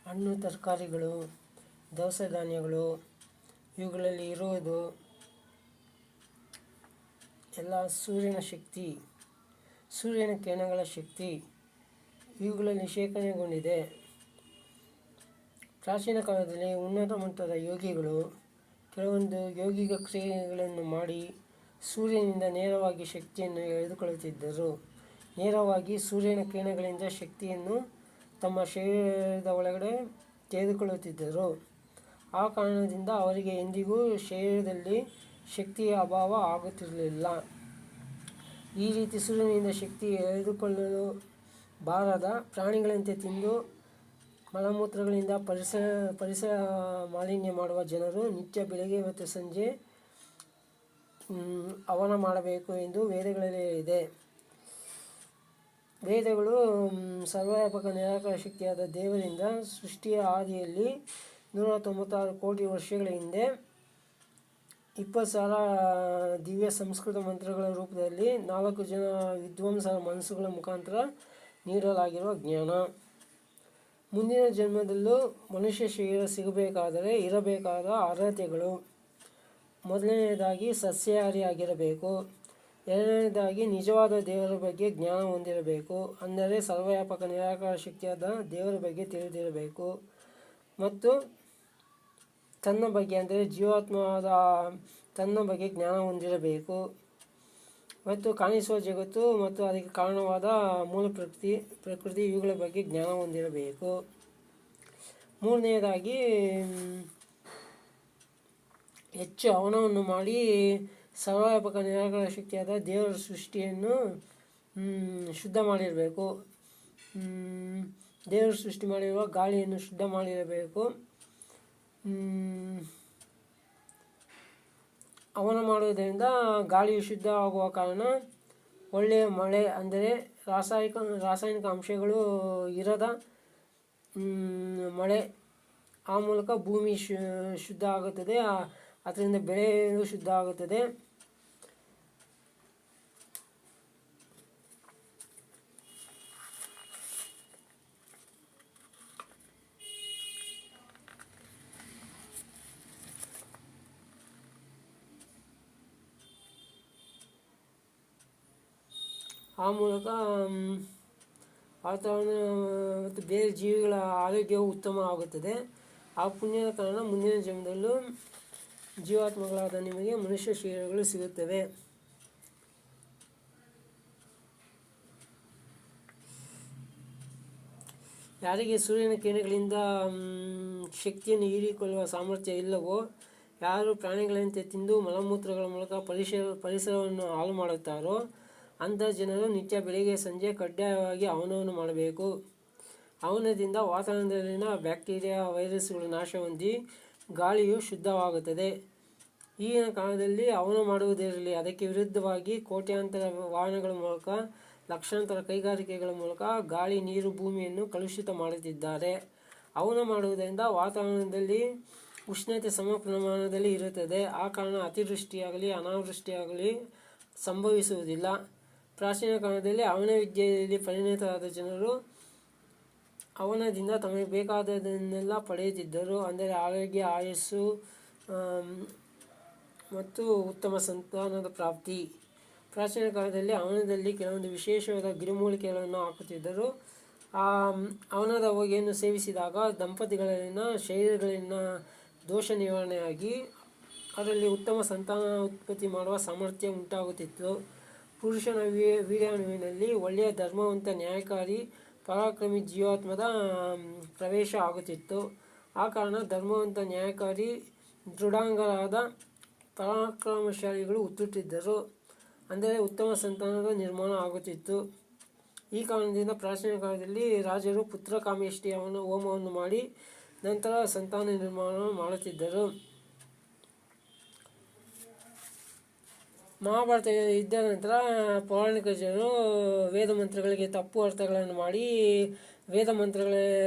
ಹಣ್ಣು ತರಕಾರಿಗಳು, ದವಸ ಧಾನ್ಯಗಳು ಇವುಗಳಲ್ಲಿ ಇರುವುದು ಎಲ್ಲ ಸೂರ್ಯನ ಶಕ್ತಿ, ಸೂರ್ಯನ ಕಿರಣಗಳ ಶಕ್ತಿ ಇವುಗಳಲ್ಲಿ ಶೇಖರಣೆಗೊಂಡಿದೆ. ಪ್ರಾಚೀನ ಕಾಲದಲ್ಲಿ ಉನ್ನತ ಮಟ್ಟದ ಯೋಗಿಗಳು ಕೆಲವೊಂದು ಯೋಗಿಕ ಕ್ರಿಯೆಗಳನ್ನು ಮಾಡಿ ಸೂರ್ಯನಿಂದ ನೇರವಾಗಿ ಶಕ್ತಿಯನ್ನು ಎಳೆದುಕೊಳ್ಳುತ್ತಿದ್ದರು. ನೇರವಾಗಿ ಸೂರ್ಯನ ಕಿರಣಗಳಿಂದ ಶಕ್ತಿಯನ್ನು ತಮ್ಮ ಶರೀರದ ಒಳಗಡೆ ತೆಗೆದುಕೊಳ್ಳುತ್ತಿದ್ದರು. ಆ ಕಾರಣದಿಂದ ಅವರಿಗೆ ಎಂದಿಗೂ ಶರೀರದಲ್ಲಿ ಶಕ್ತಿಯ ಅಭಾವ ಆಗುತ್ತಿರಲಿಲ್ಲ. ಈ ರೀತಿ ಸೂರ್ಯನಿಂದ ಶಕ್ತಿ ಎಳೆದುಕೊಳ್ಳಲು ಬಾರದ ಪ್ರಾಣಿಗಳಂತೆ ತಿಂದು ಮಲಮೂತ್ರಗಳಿಂದ ಪರಿಸರ ಮಾಲಿನ್ಯ ಮಾಡುವ ಜನರು ನಿತ್ಯ ಬೆಳಗ್ಗೆ ಮತ್ತು ಸಂಜೆ ಹವನ ಮಾಡಬೇಕು ಎಂದು ವೇದಗಳಲ್ಲಿ ಹೇಳಿದೆ. ವೇದಗಳು ಸರ್ವವ್ಯಾಪಕ ನಿರಾಕಾರ ಶಕ್ತಿಯಾದ ದೇವರಿಂದ ಸೃಷ್ಟಿಯ ಆದಿಯಲ್ಲಿ 196 ಕೋಟಿ ವರ್ಷಗಳ ಹಿಂದೆ 20,000 ದಿವ್ಯ ಸಂಸ್ಕೃತ ಮಂತ್ರಗಳ ರೂಪದಲ್ಲಿ 4 ಜನ ವಿದ್ವಾಂಸರ ಮನಸ್ಸುಗಳ ಮುಖಾಂತರ ನೀಡಲಾಗಿರುವ ಜ್ಞಾನ. ಮುಂದಿನ ಜನ್ಮದಲ್ಲೂ ಮನುಷ್ಯ ಶರೀರ ಸಿಗಬೇಕಾದರೆ ಇರಬೇಕಾದ ಅರ್ಹತೆಗಳು: ಮೊದಲನೆಯದಾಗಿ ಸಸ್ಯಾಹಾರಿಯಾಗಿರಬೇಕು. ಎರಡನೆಯದಾಗಿ ನಿಜವಾದ ದೇವರ ಬಗ್ಗೆ ಜ್ಞಾನ ಹೊಂದಿರಬೇಕು, ಅಂದರೆ ಸರ್ವವ್ಯಾಪಕ ನಿರಾಕಾರ ಶಕ್ತಿಯಾದ ದೇವರ ಬಗ್ಗೆ ತಿಳಿದಿರಬೇಕು. ಮತ್ತು ತನ್ನ ಬಗ್ಗೆ ಅಂದರೆ ಜೀವಾತ್ಮವಾದ ತನ್ನ ಬಗ್ಗೆ ಜ್ಞಾನ ಹೊಂದಿರಬೇಕು. ಮತ್ತು ಕಾಣಿಸುವ ಜಗತ್ತು ಮತ್ತು ಅದಕ್ಕೆ ಕಾರಣವಾದ ಮೂಲ ಪ್ರಕೃತಿ ಇವುಗಳ ಬಗ್ಗೆ ಜ್ಞಾನ ಹೊಂದಿರಬೇಕು. ಮೂರನೆಯದಾಗಿ ಹೆಚ್ಚು ಹವನವನ್ನು ಮಾಡಿ ಸರ್ವವ್ಯಾಪಕ ನಿರಾಕಾರ ಶಕ್ತಿಯಾದ ದೇವರ ಸೃಷ್ಟಿಯನ್ನು ಶುದ್ಧ ಮಾಡಿರಬೇಕು. ದೇವರು ಸೃಷ್ಟಿ ಮಾಡಿರುವ ಗಾಳಿಯನ್ನು ಶುದ್ಧ ಮಾಡಿರಬೇಕು. ಹವನ ಮಾಡುವುದರಿಂದ ಗಾಳಿಯು ಶುದ್ಧ ಆಗುವ ಕಾರಣ ಒಳ್ಳೆಯ ಮಳೆ, ಅಂದರೆ ರಾಸಾಯನಿಕ ಅಂಶಗಳು ಇರದ ಮಳೆ, ಆ ಮೂಲಕ ಭೂಮಿ ಶುದ್ಧ ಆಗುತ್ತದೆ. ಅದರಿಂದ ಬೆಳೆಯಲು ಶುದ್ಧ ಆಗುತ್ತದೆ. ಆ ಮೂಲಕ ವಾತಾವರಣ ಮತ್ತು ಬೇರೆ ಜೀವಿಗಳ ಆರೋಗ್ಯವು ಉತ್ತಮ ಆಗುತ್ತದೆ. ಆ ಪುಣ್ಯದ ಕಾರಣ ಮುಂದಿನ ಜನ್ಮದಲ್ಲೂ ಜೀವಾತ್ಮಗಳಾದ ನಿಮಗೆ ಮನುಷ್ಯ ಶರೀರಗಳು ಸಿಗುತ್ತವೆ. ಯಾರಿಗೆ ಸೂರ್ಯನ ಕಿರಣಗಳಿಂದ ಶಕ್ತಿಯನ್ನು ಹೀರಿಕೊಳ್ಳುವ ಸಾಮರ್ಥ್ಯ ಇಲ್ಲವೋ, ಯಾರು ಪ್ರಾಣಿಗಳಂತೆ ತಿಂದು ಮಲಮೂತ್ರಗಳ ಮೂಲಕ ಪರಿಸರವನ್ನು ಹಾಳು ಮಾಡುತ್ತಾರೋ ಅಂಥ ಜನರು ನಿತ್ಯ ಬೆಳಿಗ್ಗೆ ಸಂಜೆ ಕಡ್ಡಾಯವಾಗಿ ಹವನವನ್ನು ಮಾಡಬೇಕು. ಹವನದಿಂದ ವಾತಾವರಣದಲ್ಲಿನ ಬ್ಯಾಕ್ಟೀರಿಯಾ, ವೈರಸ್ಗಳು ನಾಶ ಹೊಂದಿ ಗಾಳಿಯು ಶುದ್ಧವಾಗುತ್ತದೆ. ಈಗಿನ ಕಾಲದಲ್ಲಿ ಹವನ ಮಾಡುವುದಿರಲಿ, ಅದಕ್ಕೆ ವಿರುದ್ಧವಾಗಿ ಕೋಟ್ಯಾಂತರ ವಾಹನಗಳ ಮೂಲಕ, ಲಕ್ಷಾಂತರ ಕೈಗಾರಿಕೆಗಳ ಮೂಲಕ ಗಾಳಿ, ನೀರು, ಭೂಮಿಯನ್ನು ಕಲುಷಿತ ಮಾಡುತ್ತಿದ್ದಾರೆ. ಹವನ ಮಾಡುವುದರಿಂದ ವಾತಾವರಣದಲ್ಲಿ ಉಷ್ಣತೆ ಸಮ ಪ್ರಮಾಣದಲ್ಲಿ ಇರುತ್ತದೆ. ಆ ಕಾರಣ ಅತಿವೃಷ್ಟಿಯಾಗಲಿ ಅನಾವೃಷ್ಟಿಯಾಗಲಿ ಸಂಭವಿಸುವುದಿಲ್ಲ. ಪ್ರಾಚೀನ ಕಾಲದಲ್ಲಿ ಹವನ ವಿದ್ಯೆಯಲ್ಲಿ ಪರಿಣಿತರಾದ ಜನರು ಹವನದಿಂದ ತಮಗೆ ಬೇಕಾದದನ್ನೆಲ್ಲ ಪಡೆಯುತ್ತಿದ್ದರು, ಅಂದರೆ ಆರೋಗ್ಯ, ಆಯಸ್ಸು ಮತ್ತು ಉತ್ತಮ ಸಂತಾನದ ಪ್ರಾಪ್ತಿ. ಪ್ರಾಚೀನ ಕಾಲದಲ್ಲಿ ಹವನದಲ್ಲಿ ಕೆಲವೊಂದು ವಿಶೇಷವಾದ ಗಿಡಮೂಲಿಕೆಗಳನ್ನು ಹಾಕುತ್ತಿದ್ದರು. ಆ ಹವನದ ಹೊಗೆಯನ್ನು ಸೇವಿಸಿದಾಗ ದಂಪತಿಗಳಲ್ಲಿನ ಶರೀರಗಳಲ್ಲಿನ ದೋಷ ನಿವಾರಣೆಯಾಗಿ ಅದರಲ್ಲಿ ಉತ್ತಮ ಸಂತಾನ ಉತ್ಪತ್ತಿ ಮಾಡುವ ಸಾಮರ್ಥ್ಯ ಉಂಟಾಗುತ್ತಿತ್ತು. ಪುರುಷನ ವೀರ್ಯಾಣುವಿನಲ್ಲಿ ಒಳ್ಳೆಯ ಧರ್ಮವಂತ, ನ್ಯಾಯಕಾರಿ, ಪರಾಕ್ರಮಿ ಜೀವಾತ್ಮದ ಪ್ರವೇಶ ಆಗುತ್ತಿತ್ತು. ಆ ಕಾರಣ ಧರ್ಮವಂತ, ನ್ಯಾಯಕಾರಿ, ದೃಢಾಂಗರಾದ ಪರಾಕ್ರಮಶಾಲಿಗಳು ಹುಟ್ಟುತ್ತಿದ್ದರು, ಅಂದರೆ ಉತ್ತಮ ಸಂತಾನದ ನಿರ್ಮಾಣ ಆಗುತ್ತಿತ್ತು. ಈ ಕಾರಣದಿಂದ ಪ್ರಾಚೀನ ಕಾಲದಲ್ಲಿ ರಾಜರು ಪುತ್ರಕಾಮೇಷ್ಟಿ ಹೋಮವನ್ನು ಮಾಡಿ ನಂತರ ಸಂತಾನ ನಿರ್ಮಾಣವನ್ನು ಮಾಡುತ್ತಿದ್ದರು. ಮಹಾಭಾರತ ಯುದ್ಧ ನಂತರ ಪೌರಾಣಿಕ ಜನರು ವೇದ ಮಂತ್ರಗಳಿಗೆ ತಪ್ಪು ಅರ್ಥಗಳನ್ನು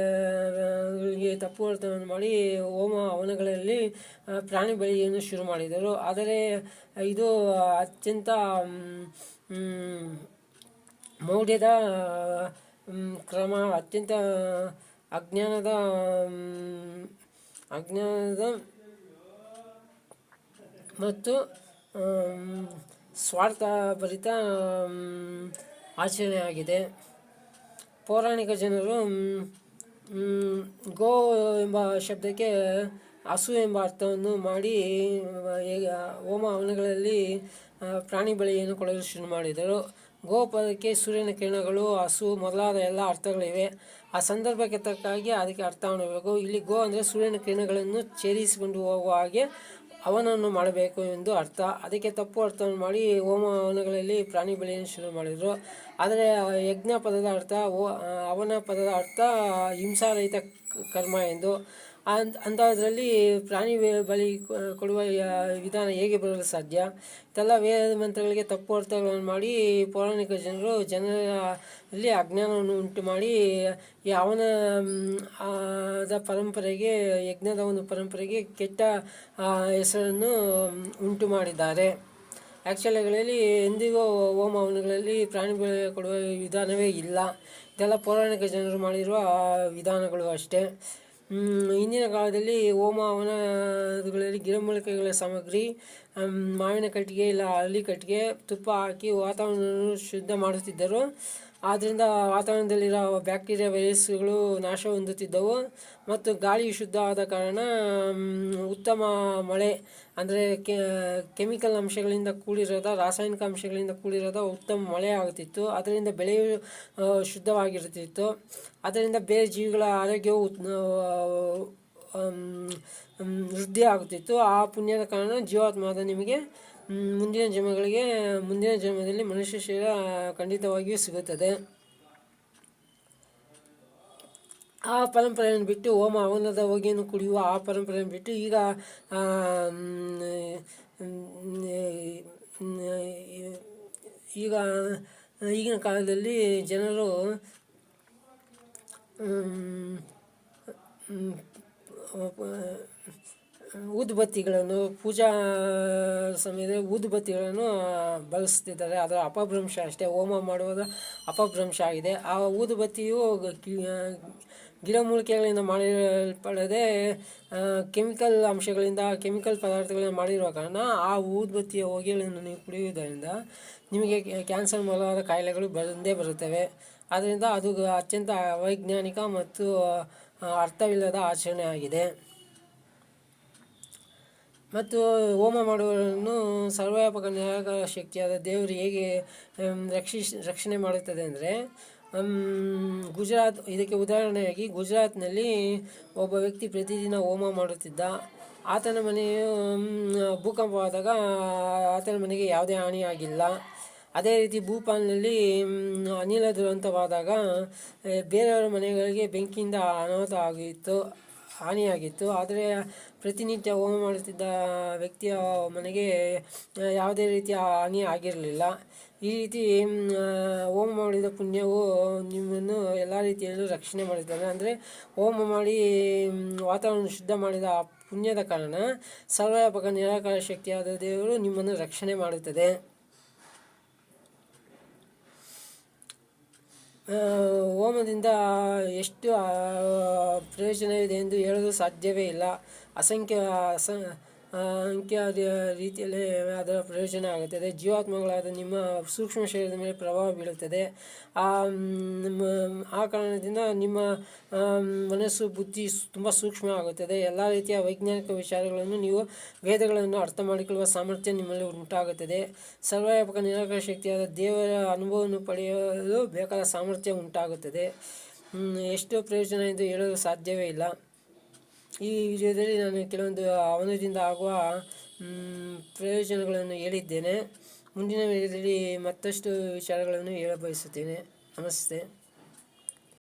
ಮಾಡಿ ಹೋಮ ಹವನಗಳಲ್ಲಿ ಪ್ರಾಣಿ ಬಲಿಯನ್ನು ಶುರು ಮಾಡಿದರು. ಆದರೆ ಇದು ಅತ್ಯಂತ ಮೌಢ್ಯದ ಕ್ರಮ, ಅತ್ಯಂತ ಅಜ್ಞಾನದ ಅಜ್ಞಾನದ ಮತ್ತು ಸ್ವಾರ್ಥಭರಿತ ಆಚರಣೆಯಾಗಿದೆ. ಪೌರಾಣಿಕ ಜನರು ಗೋ ಎಂಬ ಶಬ್ದಕ್ಕೆ ಹಸು ಎಂಬ ಅರ್ಥವನ್ನು ಮಾಡಿ ಹೋಮ ಹವನಗಳಲ್ಲಿ ಪ್ರಾಣಿ ಬಲಿಯನ್ನು ಕೊಡಲು ಶುರು ಮಾಡಿದರು. ಗೋ ಪದಕ್ಕೆ ಸೂರ್ಯನ ಕಿರಣಗಳು, ಹಸು ಮೊದಲಾದ ಎಲ್ಲ ಅರ್ಥಗಳಿವೆ. ಆ ಸಂದರ್ಭಕ್ಕೆ ತಕ್ಕಾಗಿ ಅದಕ್ಕೆ ಅರ್ಥ ಮಾಡಬೇಕು. ಇಲ್ಲಿ ಗೋ ಅಂದರೆ ಸೂರ್ಯನ ಕಿರಣಗಳನ್ನು ಛೇದಿಸಿಕೊಂಡು ಹೋಗುವ ಹಾಗೆ ಅವನನ್ನು ಮಾಡಬೇಕು ಎಂದು ಅರ್ಥ. ಅದಕ್ಕೆ ತಪ್ಪು ಅರ್ಥವನ್ನು ಮಾಡಿ ಹೋಮ ಹವನಗಳಲ್ಲಿ ಪ್ರಾಣಿ ಬಲಿಯನ್ನು ಶುರು ಮಾಡಿದರು. ಆದರೆ ಯಜ್ಞ ಪದದ ಅರ್ಥ, ಅವನ ಪದದ ಅರ್ಥ ಹಿಂಸಾರಹಿತ ಕರ್ಮ ಎಂದು. ಅಂಥದ್ರಲ್ಲಿ ಪ್ರಾಣಿ ಬಲಿ ಕೊಡುವ ವಿಧಾನ ಹೇಗೆ ಬರಲು ಸಾಧ್ಯ? ಇದೆಲ್ಲ ವೇದ ಮಂತ್ರಗಳಿಗೆ ತಪ್ಪು ಅರ್ಥಗಳನ್ನು ಮಾಡಿ ಪೌರಾಣಿಕ ಜನರಲ್ಲಿ ಅಜ್ಞಾನವನ್ನು ಉಂಟು ಮಾಡಿ ಅವನ ಪರಂಪರೆಗೆ, ಯಜ್ಞದ ಒಂದು ಪರಂಪರೆಗೆ ಕೆಟ್ಟ ಹೆಸರನ್ನು ಉಂಟು ಮಾಡಿದ್ದಾರೆ. ಆ್ಯಕ್ಚುಲಿಗಳಲ್ಲಿ ಎಂದಿಗೂ ಹೋಮ ಹವನಗಳಲ್ಲಿ ಪ್ರಾಣಿ ಬಲಿ ಕೊಡುವ ವಿಧಾನವೇ ಇಲ್ಲ. ಇದೆಲ್ಲ ಪೌರಾಣಿಕ ಜನರು ಮಾಡಿರುವ ವಿಧಾನಗಳು ಅಷ್ಟೇ. ಹಿಂದಿನ ಕಾಲದಲ್ಲಿ ಹೋಮ ಹವನಗಳಲ್ಲಿ ಗಿಡಮೂಲಿಕೆಗಳ ಸಾಮಗ್ರಿ, ಮಾವಿನ ಕಟ್ಟಿಗೆ ಇಲ್ಲ ಹಳ್ಳಿ ಕಟ್ಟಿಗೆ, ತುಪ್ಪ ಹಾಕಿ ವಾತಾವರಣವನ್ನು ಶುದ್ಧ ಮಾಡುತ್ತಿದ್ದರು. ಆದ್ದರಿಂದ ವಾತಾವರಣದಲ್ಲಿರೋ ಬ್ಯಾಕ್ಟೀರಿಯಾ, ವೈರಸ್ಗಳು ನಾಶ ಹೊಂದುತ್ತಿದ್ದವು ಮತ್ತು ಗಾಳಿ ಶುದ್ಧ ಆದ ಕಾರಣ ಉತ್ತಮ ಮಳೆ, ಅಂದರೆ ಕೆಮಿಕಲ್ ಅಂಶಗಳಿಂದ ಕೂಡಿರೋದ, ರಾಸಾಯನಿಕ ಅಂಶಗಳಿಂದ ಕೂಡಿರೋದ ಉತ್ತಮ ಮಳೆ ಆಗುತ್ತಿತ್ತು. ಅದರಿಂದ ಬೆಳೆಯು ಶುದ್ಧವಾಗಿರುತ್ತಿತ್ತು. ಅದರಿಂದ ಬೇರೆ ಜೀವಿಗಳ ಆರೋಗ್ಯವು ವೃದ್ಧಿ ಆಗುತ್ತಿತ್ತು. ಆ ಪುಣ್ಯದ ಕಾರಣ ಜೀವಾತ್ಮವಾದ ನಿಮಗೆ ಮುಂದಿನ ಜನ್ಮದಲ್ಲಿ ಮನುಷ್ಯ ಶರೀರ ಖಂಡಿತವಾಗಿಯೂ ಸಿಗುತ್ತದೆ. ಆ ಪರಂಪರೆಯನ್ನು ಬಿಟ್ಟು, ಹೋಮ ಹವನದ ಹೊಗೆಯನ್ನು ಕುಡಿಯುವ ಆ ಪರಂಪರೆಯನ್ನು ಬಿಟ್ಟು ಈಗ ಈಗಿನ ಕಾಲದಲ್ಲಿ ಜನರು ಊದುಬತ್ತಿಗಳನ್ನು, ಪೂಜಾ ಸಮಯದಲ್ಲಿ ಊದುಬತ್ತಿಗಳನ್ನು ಬಳಸ್ತಿದ್ದಾರೆ. ಅದರ ಅಪಭ್ರಂಶ ಅಷ್ಟೇ. ಹೋಮ ಮಾಡುವುದು ಅಪಭ್ರಂಶ ಆಗಿದೆ. ಆ ಊದುಬತ್ತಿಯು ಗಿಡಮೂಲಿಕೆಗಳಿಂದ ಮಾಡಲ್ಪಡದೆ ಕೆಮಿಕಲ್ ಅಂಶಗಳಿಂದ, ಕೆಮಿಕಲ್ ಪದಾರ್ಥಗಳಿಂದ ಮಾಡಿರುವ ಕಾರಣ ಆ ಊದುಬತ್ತಿಯ ಹೊಗೆಗಳನ್ನು ನೀವು ಕುಡಿಯುವುದರಿಂದ ನಿಮಗೆ ಕ್ಯಾನ್ಸರ್ ಮೊದಲಾದ ಕಾಯಿಲೆಗಳು ಬಂದೇ ಬರುತ್ತವೆ. ಆದ್ದರಿಂದ ಅದು ಅತ್ಯಂತ ಅವೈಜ್ಞಾನಿಕ ಮತ್ತು ಅರ್ಥವಿಲ್ಲದ ಆಚರಣೆ ಆಗಿದೆ. ಮತ್ತು ಹೋಮ ಮಾಡುವವರನ್ನು ಸರ್ವವ್ಯಾಪಕ ನಿರಾಕಾರ ಶಕ್ತಿಯಾದ ದೇವರು ಹೇಗೆ ರಕ್ಷಣೆ ಮಾಡುತ್ತದೆ ಅಂದರೆ, ಇದಕ್ಕೆ ಉದಾಹರಣೆಯಾಗಿ ಗುಜರಾತ್ನಲ್ಲಿ ಒಬ್ಬ ವ್ಯಕ್ತಿ ಪ್ರತಿದಿನ ಹೋಮ ಮಾಡುತ್ತಿದ್ದ. ಆತನ ಮನೆಯು ಭೂಕಂಪವಾದಾಗ ಆತನ ಮನೆಗೆ ಯಾವುದೇ ಹಾನಿಯಾಗಿಲ್ಲ. ಅದೇ ರೀತಿ ಭೂಪಾಲ್ನಲ್ಲಿ ಅನಿಲ ದುರಂತವಾದಾಗ ಬೇರೆಯವರ ಮನೆಗಳಿಗೆ ಬೆಂಕಿಯಿಂದ ಅನಾಹುತ ಹಾನಿಯಾಗಿತ್ತು. ಆದರೆ ಪ್ರತಿನಿತ್ಯ ಹೋಮ ಮಾಡುತ್ತಿದ್ದ ವ್ಯಕ್ತಿಯ ಮನೆಗೆ ಯಾವುದೇ ರೀತಿಯ ಹಾನಿ ಆಗಿರಲಿಲ್ಲ. ಈ ರೀತಿ ಹೋಮ ಮಾಡಿದ ಪುಣ್ಯವು ನಿಮ್ಮನ್ನು ಎಲ್ಲ ರೀತಿಯಲ್ಲೂ ರಕ್ಷಣೆ ಮಾಡುತ್ತದೆ. ಅಂದರೆ ಹೋಮ ಮಾಡಿ ವಾತಾವರಣ ಶುದ್ಧ ಮಾಡಿದ ಆ ಪುಣ್ಯದ ಕಾರಣ ಸರ್ವವ್ಯಾಪಕ ನಿರಾಕಾರ ಶಕ್ತಿಯಾದ ದೇವರು ನಿಮ್ಮನ್ನು ರಕ್ಷಣೆ ಮಾಡುತ್ತದೆ. ಹೋಮದಿಂದ ಎಷ್ಟು ಪ್ರಯೋಜನವಿದೆ ಎಂದು ಹೇಳಲು ಸಾಧ್ಯವೇ ಇಲ್ಲ. ಅಸಂಖ್ಯ ರೀತಿಯಲ್ಲಿ ಅದರ ಪ್ರಯೋಜನ ಆಗುತ್ತದೆ. ಜೀವಾತ್ಮಗಳಾದ ನಿಮ್ಮ ಸೂಕ್ಷ್ಮ ಶರೀರದ ಮೇಲೆ ಪ್ರಭಾವ ಬೀಳುತ್ತದೆ. ಆ ಕಾರಣದಿಂದ ನಿಮ್ಮ ಮನಸ್ಸು, ಬುದ್ಧಿ ತುಂಬ ಸೂಕ್ಷ್ಮ ಆಗುತ್ತದೆ. ಎಲ್ಲ ರೀತಿಯ ವೈಜ್ಞಾನಿಕ ವಿಚಾರಗಳನ್ನು, ನೀವು ವೇದಗಳನ್ನು ಅರ್ಥ ಮಾಡಿಕೊಳ್ಳುವ ಸಾಮರ್ಥ್ಯ ನಿಮ್ಮಲ್ಲಿ ಉಂಟಾಗುತ್ತದೆ. ಸರ್ವವ್ಯಾಪಕ ನಿರಾಕಾರ ಶಕ್ತಿಯಾದ ದೇವರ ಅನುಭವವನ್ನು ಪಡೆಯಲು ಬೇಕಾದ ಸಾಮರ್ಥ್ಯ ಉಂಟಾಗುತ್ತದೆ. ಎಷ್ಟು ಪ್ರಯೋಜನ ಎಂದು ಹೇಳಲು ಸಾಧ್ಯವೇ ಇಲ್ಲ. ಈ ವಿಡಿಯೋದಲ್ಲಿ ನಾನು ಕೆಲವೊಂದು ಅವನದಿಂದ ಆಗುವ ಪ್ರಯೋಜನಗಳನ್ನು ಹೇಳಿದ್ದೇನೆ. ಮುಂದಿನ ವಿಡಿಯೋದಲ್ಲಿ ಮತ್ತಷ್ಟು ವಿಚಾರಗಳನ್ನು ಹೇಳಬಯಸುತ್ತೇನೆ. ನಮಸ್ತೆ.